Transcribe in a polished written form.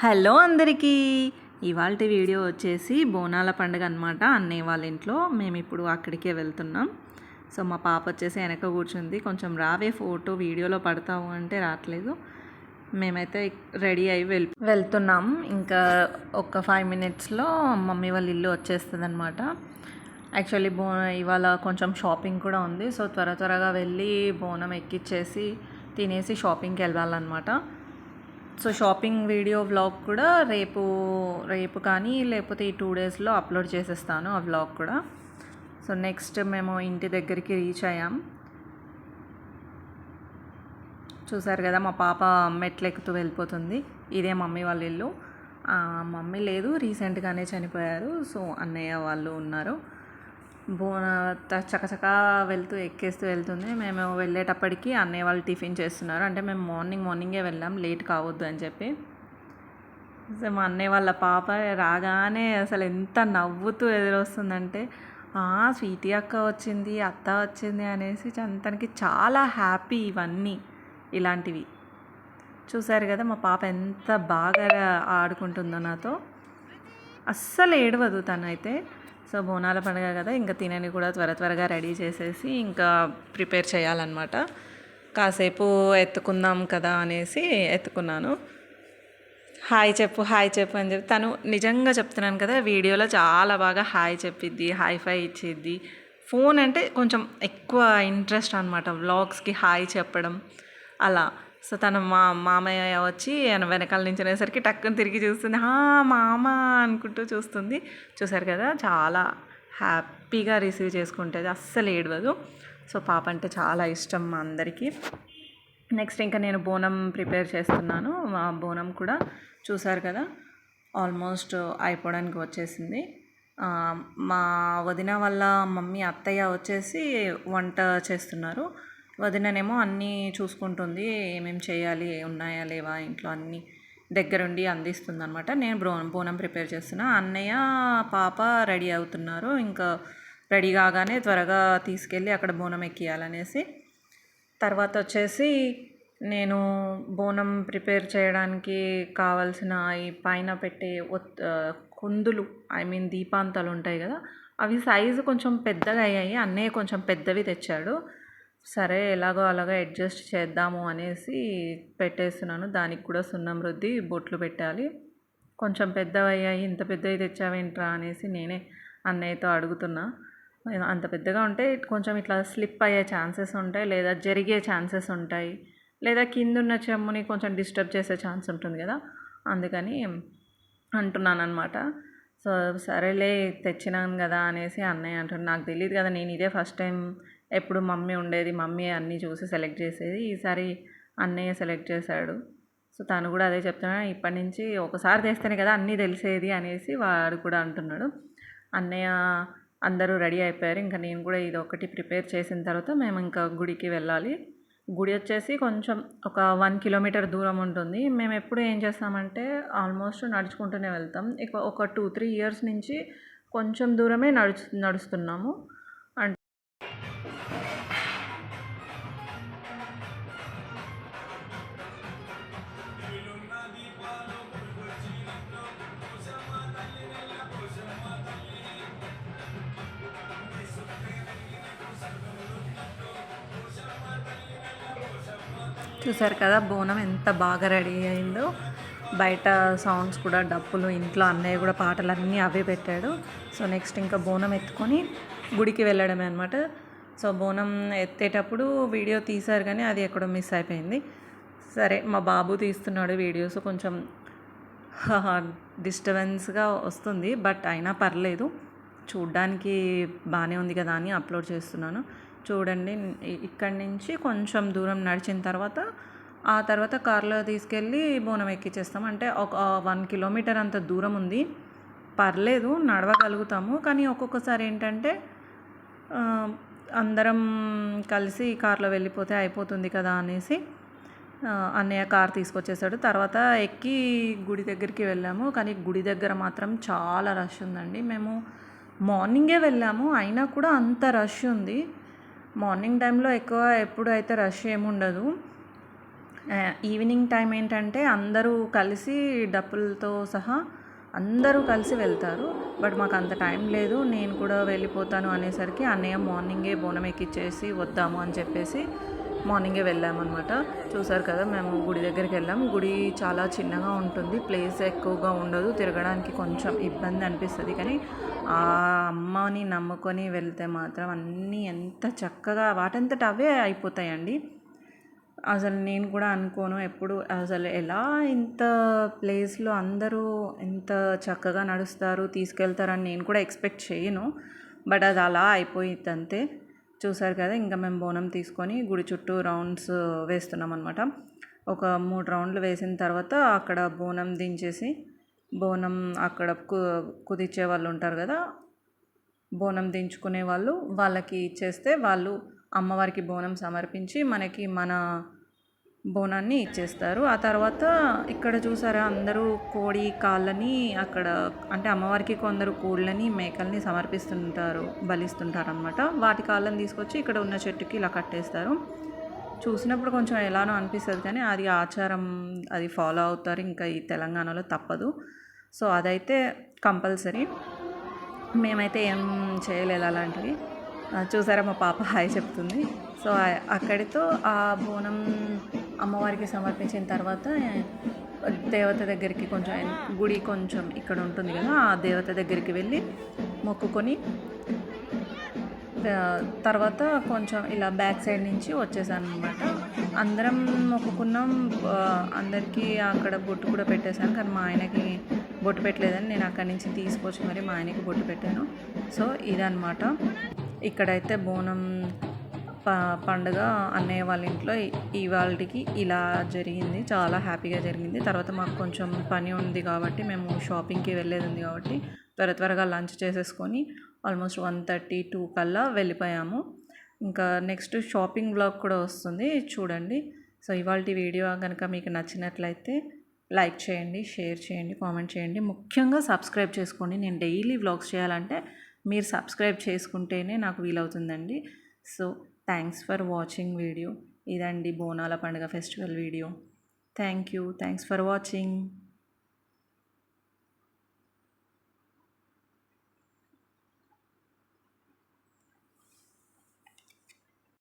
Hello అందరికీ. ఇవాల్టి video వచ్చేసి బోనాల పండుగ అనమాట. అన్నయ్య వాళ్ళ ఇంట్లో మేము ఇప్పుడు అక్కడికే వెళ్తున్నాం. సో మా పాప వచ్చేసి వెనక కూర్చుంది. కొంచెం రావే ఫోటో వీడియోలో పడతావు అంటే రావట్లేదు. మేమైతే రెడీ అయ్యి వెళ్తున్నాం. ఇంకా ఒక 5 మినిట్స్లో మమ్మీ వాళ్ళ ఇల్లు వచ్చేస్తుంది అనమాట. యాక్చువల్లీ ఇవాళ కొంచెం షాపింగ్ కూడా ఉంది. సో త్వరగా వెళ్ళి బోనం ఎక్కిచ్చేసి తినేసి షాపింగ్కి వెళ్ళాలన్నమాట. సో షాపింగ్ వీడియో వ్లాగ్ కూడా రేపు కానీ లేకపోతే ఈ 2 డేస్లో అప్లోడ్ చేసేస్తాను ఆ వ్లాగ్ కూడా. సో నెక్స్ట్ మేము ఇంటి దగ్గరికి రీచ్ అయ్యాం. చూసారు కదా మా పాప మెట్లు ఎక్కుతూ వెళ్ళిపోతుంది. ఇదే మమ్మీ వాళ్ళ ఇల్లు. మమ్మీ లేదు, రీసెంట్గానే చనిపోయారు. సో అన్నయ్య వాళ్ళు ఉన్నారు. చకచకా ఎక్కేస్తూ వెళ్తుంది. మేము వెళ్ళేటప్పటికి అన్నయ్య వాళ్ళు టిఫిన్ చేస్తున్నారు. అంటే మేము మార్నింగే వెళ్ళాం, లేట్ కావద్దు అని చెప్పి. సో మా అన్నయ్య వాళ్ళ పాప రాగానే అసలు ఎంత నవ్వుతూ ఎదురొస్తుందంటే స్వీటీ అక్క వచ్చింది, అత్త వచ్చింది అనేసి తనకి చాలా హ్యాపీ. ఇవన్నీ ఇలాంటివి చూసారు కదా మా పాప ఎంత బాగా ఆడుకుంటుందో నాతో. అస్సలు ఏడవదు తనైతే. సో బోనాల పండుగ కదా, ఇంకా తినని కూడా త్వరగా రెడీ చేసేసి ఇంకా ప్రిపేర్ చేయాలన్నమాట. కాసేపు ఎత్తుకుందాం కదా అనేసి ఎత్తుకున్నాను. హాయ్ చెప్పు అని చెప్పి తను నిజంగా చెప్తున్నాను కదా, వీడియోలో చాలా బాగా హాయ్ చెప్పిద్ది, హై ఇచ్చిద్ది. ఫోన్ అంటే కొంచెం ఎక్కువ ఇంట్రెస్ట్ అనమాట, వ్లాగ్స్కి హాయ్ చెప్పడం అలా. సో తన మామయ్య వచ్చి వెనకాల నుంచి అనేసరికి టక్కుని తిరిగి చూస్తుంది. మామ అనుకుంటూ చూస్తుంది. చూసారు కదా, చాలా హ్యాపీగా రిసీవ్ చేసుకుంటుంది, అస్సలు ఏడవదు. సో పాప అంటే చాలా ఇష్టం మా అందరికీ. నెక్స్ట్ ఇంకా నేను బోనం ప్రిపేర్ చేస్తున్నాను. మా బోనం కూడా చూసారు కదా ఆల్మోస్ట్ అయిపోవడానికి వచ్చేసింది. మా వదిన వాళ్ళ మమ్మీ అత్తయ్య వచ్చేసి వంట చేస్తున్నారు. వదిననేమో అన్నీ చూసుకుంటుంది, ఏమేమి చేయాలి, ఉన్నాయా లేవా ఇంట్లో అన్నీ దగ్గరుండి అందిస్తుంది అనమాట. నేను బోనం ప్రిపేర్ చేస్తున్నా. అన్నయ్య పాప రెడీ అవుతున్నారు. ఇంకా రెడీ కాగానే త్వరగా తీసుకెళ్ళి అక్కడ బోనం ఎక్కియాలనేసి. తర్వాత వచ్చేసి నేను బోనం ప్రిపేర్ చేయడానికి కావాల్సిన ఈ పైన పెట్టే కుందులు, దీపాంతాలు ఉంటాయి కదా, అవి సైజు కొంచెం పెద్దగా అయ్యాయి. అన్నయ్య కొంచెం పెద్దవి తెచ్చాడు. సరే ఎలాగో అలాగో అడ్జస్ట్ చేద్దాము అనేసి పెట్టేస్తున్నాను. దానికి కూడా సున్నం రుద్ది బొట్లు పెట్టాలి. కొంచెం పెద్దవయ్యాయి, ఇంత పెద్దవి తెచ్చావేంట్రా అనేసి నేనే అన్నయ్యతో అడుగుతున్నా. అంత పెద్దగా ఉంటే కొంచెం ఇట్లా స్లిప్ అయ్యే ఛాన్సెస్ ఉంటాయి, లేదా జరిగే ఛాన్సెస్ ఉంటాయి, లేదా కిందున్న చెమ్ముని కొంచెం డిస్టర్బ్ చేసే ఛాన్స్ ఉంటుంది కదా, అందుకని అంటున్నాను అనమాట. సో సరేలే తెచ్చినాను కదా అనేసి అన్నయ్య అంటున్నాను. నాకు తెలియదు కదా, నేను ఇదే ఫస్ట్ టైం. ఎప్పుడు మమ్మీ ఉండేది, మమ్మీ అన్నీ చూసి సెలెక్ట్ చేసేది. ఈసారి అన్నయ్య సెలెక్ట్ చేశాడు. సో తను కూడా అదే చెప్తున్నా, ఇప్పటి నుంచి ఒకసారి తెస్తేనే కదా అన్నీ తెలిసేది అనేసి వాడు కూడా అంటున్నాడు. అన్నయ్య అందరూ రెడీ అయిపోయారు. ఇంకా నేను కూడా ఇది ఒకటి ప్రిపేర్ చేసిన తర్వాత మేము ఇంకా గుడికి వెళ్ళాలి. గుడి వచ్చేసి కొంచెం ఒక 1 కిలోమీటర్ దూరం ఉంటుంది. మేము ఎప్పుడు ఏం చేస్తామంటే ఆల్మోస్ట్ నడుచుకుంటూనే వెళ్తాం. ఒక 2-3 ఇయర్స్ నుంచి కొంచెం దూరమే నడుస్తున్నాము. చూసారు కదా బోనం ఎంత బాగా రెడీ అయిందో. బయట సౌండ్స్ కూడా, డప్పులు, ఇంట్లో అన్నయ్య కూడా పాటలన్నీ అవే పెట్టాడు. సో నెక్స్ట్ ఇంకా బోనం ఎత్తుకొని గుడికి వెళ్ళడమే అనమాట. సో బోనం ఎత్తేటప్పుడు వీడియో తీశారు కానీ అది ఎక్కడో మిస్ అయిపోయింది. సరే మా బాబు తీస్తున్నాడు వీడియోస్, కొంచెం డిస్టర్బెన్స్గా వస్తుంది, బట్ అయినా పర్లేదు, చూడ్డానికి బాగానే ఉంది కదా అని అప్లోడ్ చేస్తున్నాను. చూడండి, ఇక్కడి నుంచి కొంచెం దూరం నడిచిన తర్వాత ఆ తర్వాత కార్లో తీసుకెళ్ళి బోనం ఎక్కించేస్తాం. అంటే ఒక 1 కిలోమీటర్ అంత దూరం ఉంది, పర్లేదు నడవగలుగుతాము. కానీ ఒక్కొక్కసారి ఏంటంటే అందరం కలిసి కార్లో వెళ్ళిపోతే అయిపోతుంది కదా అనేసి అన్నయ్య కార్ తీసుకొచ్చేసాడు. తర్వాత ఎక్కి గుడి దగ్గరికి వెళ్ళాము. కానీ గుడి దగ్గర మాత్రం చాలా రష్ ఉందండి. మేము మార్నింగే వెళ్ళాము, అయినా కూడా అంత రష్ ఉంది. మార్నింగ్ టైంలో ఎప్పుడు అయితే రష్ ఏముండదు. ఈవినింగ్ టైం ఏంటంటే అందరూ కలిసి డప్పులతో సహా అందరూ కలిసి వెళ్తారు. బట్ మాకు అంత టైం లేదు, నేను కూడా వెళ్ళిపోతాను అనేసరికి అన్నయ్య మార్నింగే బోనం ఎక్కిచ్చేసి వద్దాము అని చెప్పేసి మార్నింగే వెళ్ళామన్నమాట. చూసారు కదా, మేము గుడి దగ్గరికి వెళ్ళాం. గుడి చాలా చిన్నగా ఉంటుంది, ప్లేస్ ఎక్కువగా ఉండదు, తిరగడానికి కొంచెం ఇబ్బంది అనిపిస్తుంది. కానీ ఆ అమ్మని నమ్ముకొని వెళ్తే మాత్రం అన్నీ ఎంత చక్కగా వాటంతట అవే అయిపోతాయండి. అసలు నేను కూడా అనుకోను ఎప్పుడు, అసలు ఎలా ఇంత ప్లేస్లో అందరూ ఎంత చక్కగా నడుస్తారు తీసుకెళ్తారని నేను కూడా ఎక్స్పెక్ట్ చేయను. బట్ అది అలా అయిపోయింది అంతే. చూసారు కదా, ఇంకా మేము బోనం తీసుకొని గుడి చుట్టూ రౌండ్స్ వేస్తున్నాం అనమాట. ఒక 3 రౌండ్లు వేసిన తర్వాత అక్కడ బోనం దించేసి, బోనం అక్కడ కుదిర్చే వాళ్ళు ఉంటారు కదా, బోనం దించుకునే వాళ్ళు, వాళ్ళకి ఇచ్చేస్తే వాళ్ళు అమ్మవారికి బోనం సమర్పించి మనకి మన బోనాన్ని ఇచ్చేస్తారు. ఆ తర్వాత ఇక్కడ చూసారా, అందరూ కోడి కాళ్ళని అక్కడ, అంటే అమ్మవారికి కొందరు కోళ్ళని మేకల్ని సమర్పిస్తుంటారు, బలిస్తుంటారు అనమాట. వాటి కాళ్ళని తీసుకొచ్చి ఇక్కడ ఉన్న చెట్టుకి ఇలా కట్టేస్తారు. చూసినప్పుడు కొంచెం ఎలానో అనిపిస్తుంది, కానీ అది ఆచారం, అది ఫాలో అవుతారు ఇంకా ఈ తెలంగాణలో, తప్పదు. సో అదైతే కంపల్సరీ. మేమైతే ఏం చేయలేదు అలాంటివి. చూసారా, మా పాప హాయ్ చెప్తుంది. సో అక్కడితో ఆ బోనం అమ్మవారికి సమర్పించిన తర్వాత దేవత దగ్గరికి కొంచెం, గుడి కొంచెం ఇక్కడ ఉంటుంది కదా, ఆ దేవత దగ్గరికి వెళ్ళి మొక్కుకొని తర్వాత కొంచెం ఇలా బ్యాక్ సైడ్ నుంచి వచ్చేసాను అనమాట. అందరం మొక్కుకున్నాం, అందరికీ అక్కడ బొట్టు కూడా పెట్టేశాను. కానీ మా ఆయనకి బొట్టు పెట్టలేదని నేను అక్కడి నుంచి తీసుకొచ్చి మరి మా ఆయనకి బొట్టు పెట్టాను. సో ఇదనమాట, ఇక్కడైతే బోనం పండుగ అన్నయ్య వాళ్ళ ఇంట్లో ఇవాళకి ఇలా జరిగింది. చాలా హ్యాపీగా జరిగింది. తర్వాత మాకు కొంచెం పని ఉంది కాబట్టి, మేము షాపింగ్కి వెళ్ళేది ఉంది కాబట్టి త్వరగా లంచ్ చేసేసుకొని ఆల్మోస్ట్ 1:32 కల్లా వెళ్ళిపోయాము. ఇంకా నెక్స్ట్ షాపింగ్ బ్లాగ్ కూడా వస్తుంది, చూడండి. సో ఇవాళ వీడియో కనుక మీకు నచ్చినట్లయితే లైక్ చేయండి, షేర్ చేయండి, కామెంట్ చేయండి. ముఖ్యంగా సబ్స్క్రైబ్ చేసుకోండి. నేను డైలీ వ్లాగ్స్ చేయాలంటే మీరు సబ్స్క్రైబ్ చేసుకుంటేనే నాకు వీలవుతుందండి. So thanks for watching video. ఇదండి బోనాల పండుగ festival video. Thanks for watching.